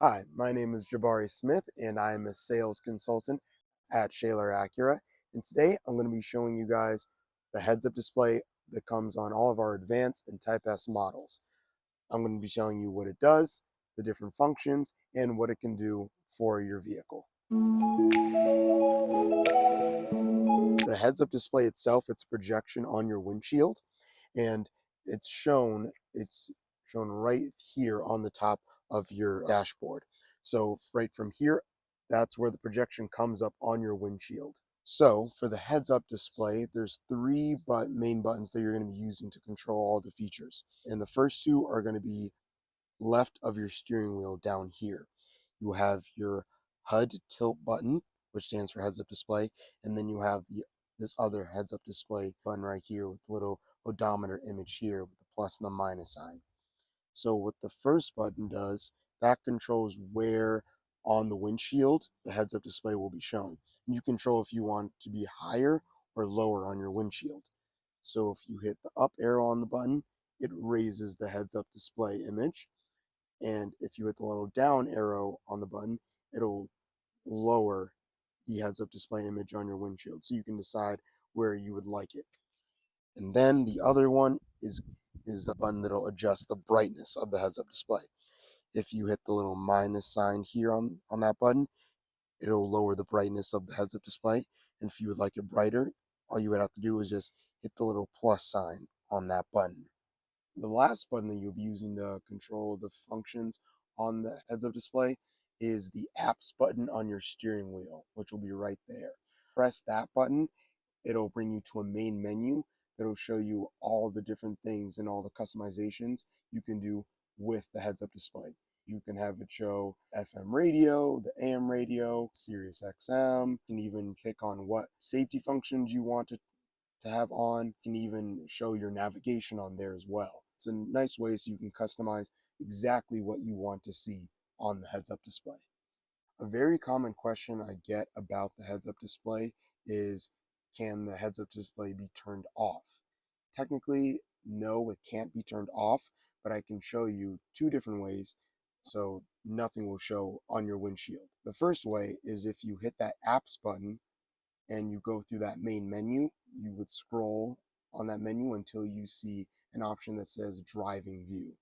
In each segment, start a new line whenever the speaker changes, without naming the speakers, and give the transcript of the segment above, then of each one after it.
Hi, my name is Jabari Smith, and I am a sales consultant at Shaler Acura. And today I'm going to be showing you guys the heads-up display that comes on all of our Advance and Type S models. I'm going to be showing you what it does, the different functions, and what it can do for your vehicle. The heads-up display itself, it's a projection on your windshield, and it's shown right here on the top of your dashboard. So right from here, that's where the projection comes up on your windshield. So for the heads-up display, there's three main buttons that you're going to be using to control all the features. And the first two are going to be left of your steering wheel down here. You have your HUD tilt button, which stands for heads up display, and then you have this other heads up display button right here with the little odometer image here with the plus and the minus sign. So what the first button does, that controls where on the windshield the heads up display will be shown. And you control if you want it to be higher or lower on your windshield. So if you hit the up arrow on the button, it raises the heads up display image. And if you hit the little down arrow on the button, it'll lower the heads-up display image on your windshield, so you can decide where you would like it. And then the other one is a button that'll adjust the brightness of the heads-up display. If you hit the little minus sign here on that button, it'll lower the brightness of the heads-up display. And if you would like it brighter, all you would have to do is just hit the little plus sign on that button. The last button that you'll be using to control the functions on the heads-up display is the apps button on your steering wheel, which will be right there. Press that button, it'll bring you to a main menu that'll show you all the different things and all the customizations you can do with the heads-up display. You can have it show FM radio, the AM radio, Sirius XM. You can even pick on what safety functions you want to have on. You can even show your navigation on there as well. It's a nice way so you can customize exactly what you want to see on the heads-up display. A very common question I get about the heads-up display is, can the heads-up display be turned off? Technically, no, it can't be turned off, but I can show you two different ways so nothing will show on your windshield. The first way is if you hit that apps button and you go through that main menu, you would scroll on that menu until you see an option that says driving view.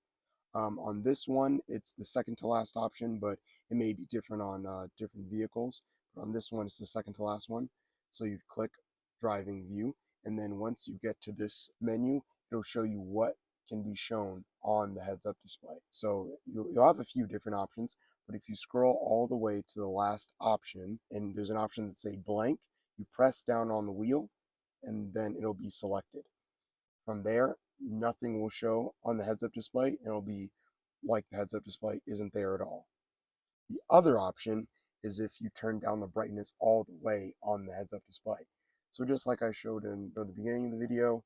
On this one, it's the second to last option, but it may be different on different vehicles. But on this one, it's the second to last one. So you'd click driving view, and then once you get to this menu, it'll show you what can be shown on the heads-up display. So you'll have a few different options, but if you scroll all the way to the last option, and there's an option that say blank, you press down on the wheel, and then it'll be selected. From there, nothing will show on the heads-up display, and it'll be like the heads-up display isn't there at all. The other option is if you turn down the brightness all the way on the heads-up display. So just like I showed in the beginning of the video,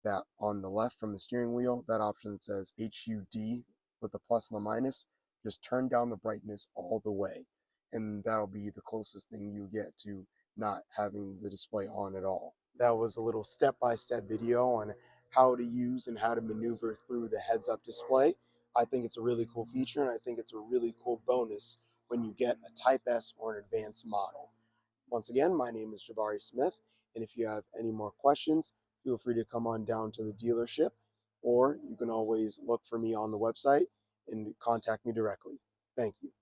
that on the left from the steering wheel, that option that says HUD with the plus and the minus, just turn down the brightness all the way. And that'll be the closest thing you get to not having the display on at all. That was a little step-by-step video on how to use and how to maneuver through the heads-up display. I think it's a really cool feature, and I think it's a really cool bonus when you get a Type S or an advanced model. Once again, my name is Jabari Smith, and if you have any more questions, feel free to come on down to the dealership, or you can always look for me on the website and contact me directly. Thank you.